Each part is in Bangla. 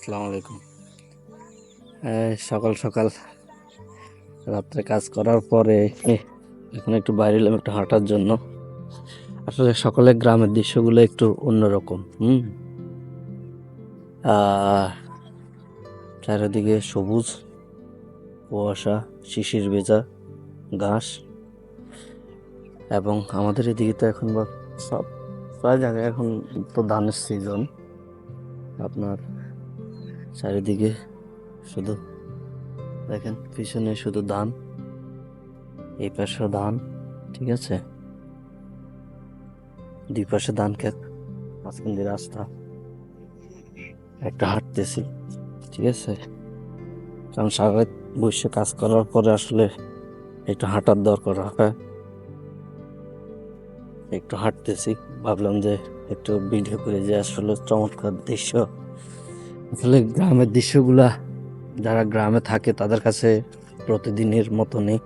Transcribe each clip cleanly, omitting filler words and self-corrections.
আসসালামু আলাইকুম। সকাল সকাল রাত্রে কাজ করার পরে এখন একটু বাইরে এলাম একটু হাঁটার জন্য। আসলে সকালে গ্রামের দৃশ্যগুলো একটু অন্যরকম। আহ চারিদিকে সবুজ, কুয়াশা, শিশির ভেজা ঘাস, এবং আমাদের এদিকে তো এখন সব প্রায় জায়গায় এখন তো ধানের সিজন। আপনার চারিদিকে শুধু দেখেন, পিছনে শুধু ধান, এই পাশেও ধান, ঠিক আছে, দুই পাশে ধান ক্ষেত, মাঝখান দিয়ে রাস্তা। একটা হাঁটতেছি, ঠিক আছে, কারণ সারা রাত বসে কাজ করার পরে আসলে একটু হাঁটার দরকার হয়। একটু হাঁটতেছি, ভাবলাম যে একটু ভিডিও করে, যে আসলে চমৎকার দৃশ্য। আসলে গ্রামের দৃশ্যগুলা যারা গ্রামে থাকে তাদের কাছে প্রতিদিনের মতো নেই,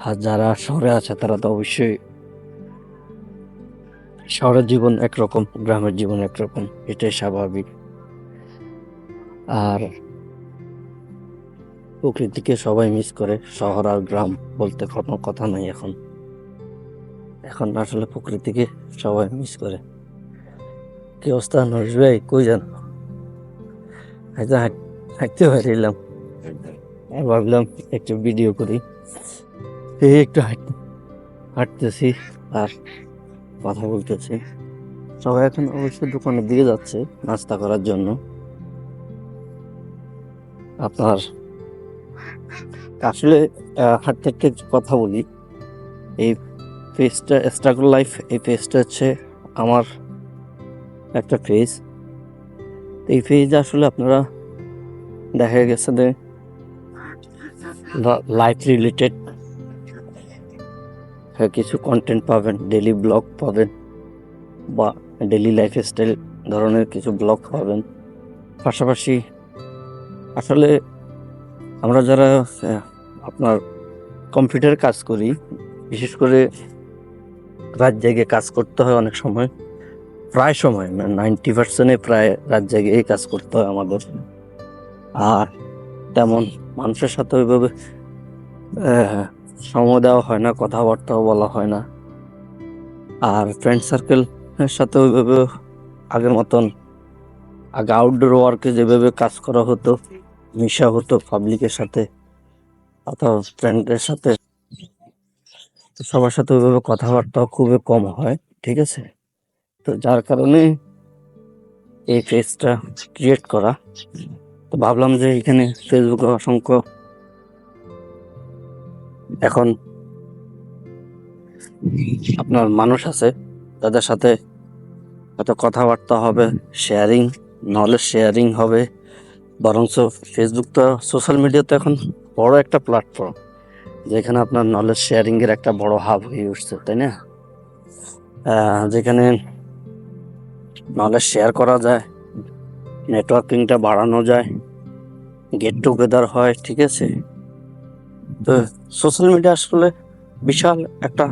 আর যারা শহরে আছে তারা তো অবশ্যই, শহরের জীবন একরকম, গ্রামের জীবন একরকম, এটাই স্বাভাবিক। আর প্রকৃতিকে সবাই মিস করে, শহর আর গ্রাম বলতে কোনো কথা নাই। এখন এখন আসলে প্রকৃতিকে সবাই মিস করে। কি অবস্থা নরেশ ভাই, কই যান? হাঁটতে পারিলাম, ভাবলাম একটু ভিডিও করি। এই একটু হাঁটতেছি আর কথা বলতেছি। সবাই এখন অবশ্যই দোকানের দিকে যাচ্ছে নাস্তা করার জন্য। আপনার আসলে হাঁটতে হাঁটতে একটু কথা বলি। এই পেজটা স্ট্রাগল লাইফ, এই পেজটা হচ্ছে আমার একটা পেজ। এই পেজ আসলে আপনারা দেখা গেছে যে লাইফ রিলেটেড কিছু কন্টেন্ট পাবেন, ডেইলি ব্লগ পাবেন, বা ডেইলি লাইফস্টাইল ধরনের কিছু ব্লগ পাবেন। পাশাপাশি আসলে আমরা যারা আপনার কম্পিউটারে কাজ করি, বিশেষ করে রাত জেগে কাজ করতে হয় অনেক সময়, প্রায় সময় 90% প্রায় রাত জেগে কাজ করতে হয় আমাদের। আর তেমন মানুষের সাথে ওইভাবে সময় দেওয়া হয় না, কথাবার্তাও বলা হয় না। আর ফ্রেন্ড সার্কেলের সাথে ওইভাবে আগের মতন, আগে আউটডোর ওয়ার্কে যেভাবে কাজ করা হতো, মিশা হতো পাবলিকের সাথে অথবা ফ্রেন্ডের সাথে, তো সবার সাথে ওইভাবে কথাবার্তাও খুবই কম হয়, ঠিক আছে। তো যার কারণে এই পেজটা ক্রিয়েট করা। তো ভাবলাম যে এখানে ফেসবুকে অসংখ্য এখন আপনার মানুষ আছে, তাদের সাথে হয়তো কথাবার্তা হবে, শেয়ারিং, নলেজ শেয়ারিং হবে। বরঞ্চ ফেসবুক তো, সোশ্যাল মিডিয়া তো এখন বড় একটা প্ল্যাটফর্ম, যেখানে আপনার নলেজ শেয়ারিং এর একটা বড় হাব হয়ে উঠছে, তাই না? যেখানে নলেজ শেয়ার করা যায়, নেটওয়ার্কিংটা বাড়ানো যায়, গেট টুগেদার হয়, ঠিক আছে। তো সোশ্যাল মিডিয়া আসলে বিশাল একটা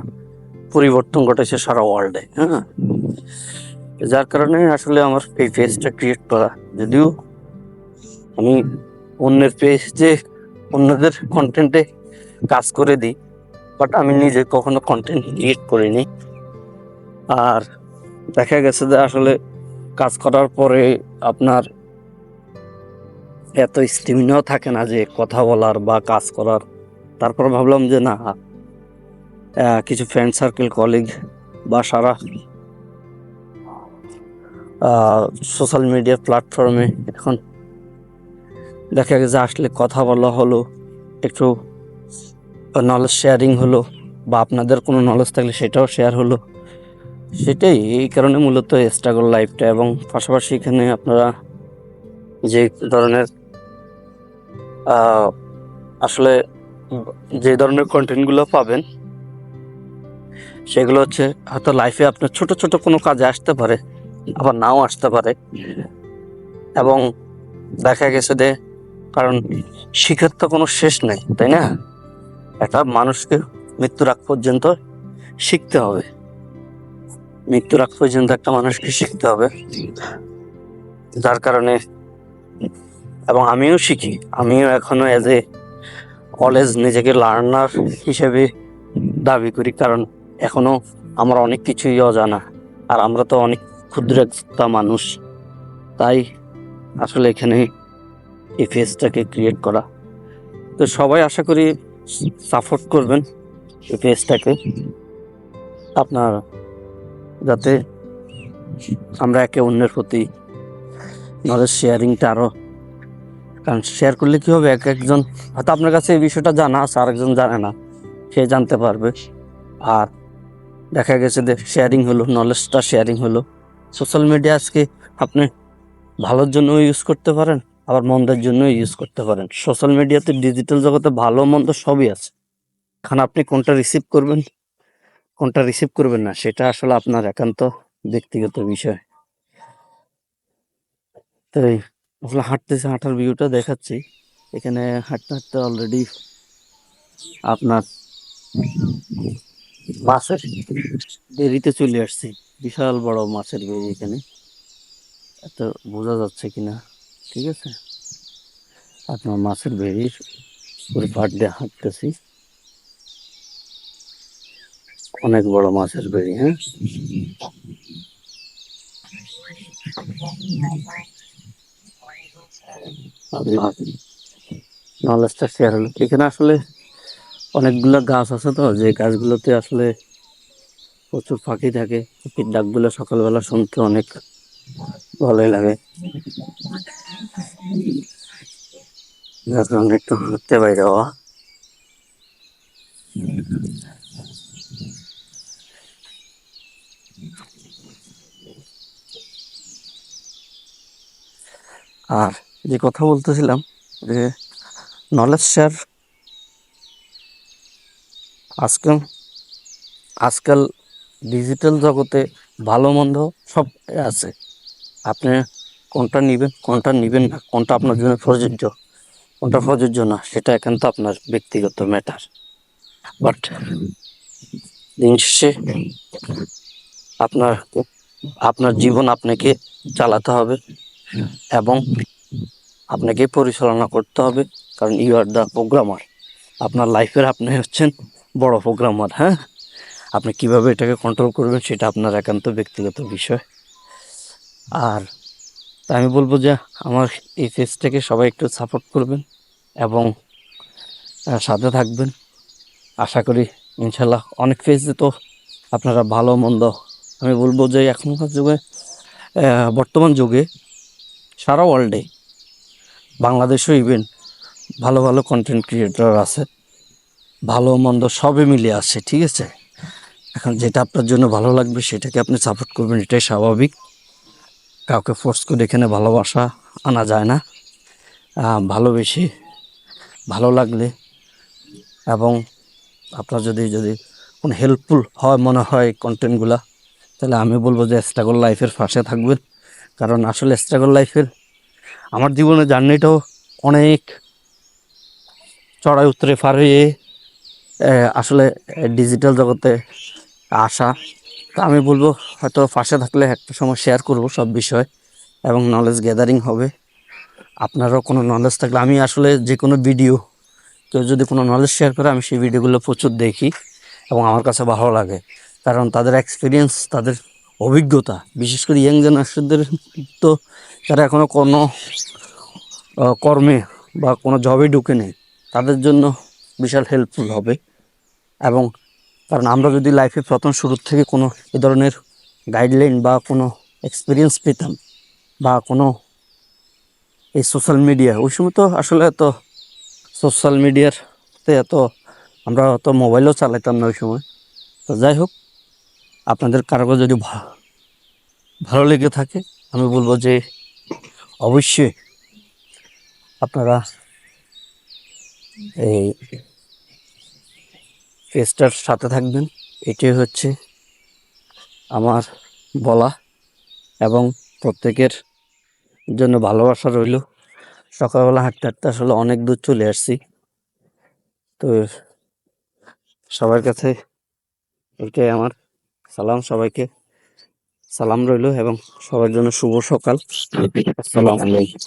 পরিবর্তন ঘটেছে সারা ওয়ার্ল্ডে, হ্যাঁ। যার কারণে আসলে আমার এই পেজটা ক্রিয়েট করা। যদিও আমি অন্যের পেজে, অন্যদের কন্টেন্টে কাজ করে দিই, বাট আমি নিজে কখনো কন্টেন্ট ক্রিয়েট করিনি। আর দেখা গেছে যে আসলে কাজ করার পরে আপনার এত স্টেমিনাও থাকে না যে কথা বলার বা কাজ করার। তারপর ভাবলাম যে না, কিছু ফ্রেন্ড সার্কেল, কলিগ বা সারা সোশ্যাল মিডিয়া প্ল্যাটফর্মে এখন দেখা গেছে আসলে কথা বলা হলো, একটু নলেজ শেয়ারিং হলো, বা আপনাদের কোনো নলেজ থাকলে সেটাও শেয়ার হলো। সেটাই, এই কারণে মূলত স্ট্রাগল লাইফটা। এবং পাশাপাশি এখানে আপনারা যে ধরনের আসলে যে ধরনের কন্টেন্টগুলো পাবেন, সেগুলো হচ্ছে হয়তো লাইফে আপনার ছোট ছোট কোনো কাজে আসতে পারে, আবার নাও আসতে পারে। এবং দেখা গেছে যে, কারণ শিখার তো কোনো শেষ নেই, তাই না? একটা মানুষকে মৃত্যুর আগ পর্যন্ত শিখতে হবে, মৃত্যুর আগ পর্যন্ত একটা মানুষকে শিখতে হবে। যার কারণে এবং আমিও শিখি। আমিও এখনো এজ এ কলেজ নিজেকে লার্নার হিসেবে দাবি করি, কারণ এখনো আমার অনেক কিছুই অজানা, আর আমরা তো অনেক ক্ষুদ্র একটা মানুষ। তাই আসলে এখানে এই পেজটাকে ক্রিয়েট করা। তো সবাই আশা করি সাপোর্ট করবেন এই পেজটাকে, আপনার, যাতে আমরা একে অন্যের প্রতি নলেজ শেয়ারিংটা আরও, কারণ শেয়ার করলে কী হবে, এক একজন হয়তো আপনার কাছে এই বিষয়টা জানা আছে, আরেকজন জানে না, সে জানতে পারবে। আর দেখা গেছে যে শেয়ারিং হলো, নলেজটা শেয়ারিং হলো। সোশ্যাল মিডিয়া আজকে আপনি ভালোর জন্য ইউজ করতে পারেন, আবার মন্দের জন্য ইউজ করতে পারেন। সোশ্যাল মিডিয়াতে ডিজিটাল জগতে ভালো মন্দ সবই আছে। এখন আপনি কোনটা রিসিভ করবেন, কোনটা রিসিভ করবেন না, সেটা আসলে আপনার একান্ত ব্যক্তিগত বিষয়। তো আসলে হাঁটতেছে, হাঁটার ভিউটা দেখাচ্ছি। এখানে হাঁটতে হাঁটতে অলরেডি আপনার মাছের বেরিতে চলে আসছি। বিশাল বড় মাছের বেরি এখানে, এত বোঝা যাচ্ছে কিনা, ঠিক আছে। আপনার মাছের বেরির পুরো পাট দিয়ে হাঁটতেছি। অনেক বড় মাছের বেরি, হ্যাঁ। নলেজটা শেয়ার হলো। এখানে আসলে অনেকগুলো গাছ আছে, তো যে গাছগুলোতে আসলে প্রচুর পাখি থাকে। পাখির ডাকগুলো সকালবেলা শুনতে অনেক ভালোই লাগে। যার কারণে একটু হাঁটতে বাইরে হওয়া। আর যে কথা বলতেছিলাম, যে নলেজ শেয়ার, আজকাল আজকাল ডিজিটাল জগতে ভালো মন্দ সব আছে। আপনি কোনটা নেবেন, কোনটা নেবেন না, কোনটা আপনার জন্য প্রযোজ্য, কোনটা প্রযোজ্য না, সেটা একান্ত আপনার ব্যক্তিগত ম্যাটার। বাট দিন শেষে আপনার আপনার জীবন আপনাকে চালাতে হবে এবং আপনাকে পরিচালনা করতে হবে, কারণ ইউ আর দ্য প্রোগ্রামার। আপনার লাইফের আপনি হচ্ছেন বড় প্রোগ্রামার, হ্যাঁ। আপনি কিভাবে এটাকে কন্ট্রোল করবেন সেটা আপনার একান্ত ব্যক্তিগত বিষয়। আর তাই আমি বলবো যে আমার এই পেজটাকে সবাই একটু সাপোর্ট করবেন এবং সাথে থাকবেন। আশা করি ইনশাল্লাহ অনেক পেজে তো আপনারা ভালো মন্দ, আমি বলবো যে এখনকার যুগে, বর্তমান যুগে সারা ওয়ার্ল্ডে, বাংলাদেশও ইভেন ভালো ভালো কন্টেন্ট ক্রিয়েটর আছে, ভালো মন্দ সবে মিলে আছে, ঠিক আছে। এখন যেটা আপনার জন্য ভালো লাগবে সেটাকে আপনি সাপোর্ট করবেন, এটাই স্বাভাবিক। কাউকে ফোর্স করে এখানে ভালোবাসা আনা যায় না। ভালোবেসে, ভালো লাগলে এবং আপনার যদি যদি কোনো হেল্পফুল হয় মনে হয় কন্টেন্টগুলা, তাহলে আমি বলবো যে স্ট্রাগল লাইফের পাশে থাকবেন। কারণ আসলে স্ট্রাগল লাইফের, আমার জীবনের জার্নিটাও অনেক চড়াই উতরে পার হয়ে আসলে ডিজিটাল জগতে আসা। তা আমি বলবো হয়তো পাশে থাকলে একটা সময় শেয়ার করব সব বিষয় এবং নলেজ গ্যাদারিং হবে। আপনারও কোনো নলেজ থাকলে, আমি আসলে যে কোনো ভিডিও, কেউ যদি কোনো নলেজ শেয়ার করে, আমি সেই ভিডিওগুলো প্রচুর দেখি এবং আমার কাছে ভালো লাগে। কারণ তাদের এক্সপিরিয়েন্স, তাদের অভিজ্ঞতা, বিশেষ করে ইয়াং জেনারেশনদের, তো তারা এখনও কোনো কর্মে বা কোনো জবে ঢুকে নেই, তাদের জন্য বিশাল হেল্পফুল হবে। এবং কারণ আমরা যদি লাইফে প্রথম শুরুর থেকে কোনো এ ধরনের গাইডলাইন বা কোনো এক্সপিরিয়েন্স পেতাম, বা কোনো এই সোশ্যাল মিডিয়া, ওই সময় তো আসলে এত সোশ্যাল মিডিয়াতে এত আমরা অত মোবাইলও চালাইতাম না ওই সময়। তো যাই হোক, আপনাদের কারো যদি ভালো লেগে থাকে, আমি বলবো যে অবশ্যই আপনারা এই পেজটার সাথে থাকবেন। এটাই হচ্ছে আমার বলা, এবং প্রত্যেকের জন্য ভালোবাসা রইল। সকালবেলা হাঁটতে হাঁটতে আসলে অনেক দূর চলে আসছি। তো সবার কাছে এটাই আমার সালাম, সবাইকে সালাম রইল এবং সবার জন্য শুভ সকাল। আসসালামু আলাইকুম।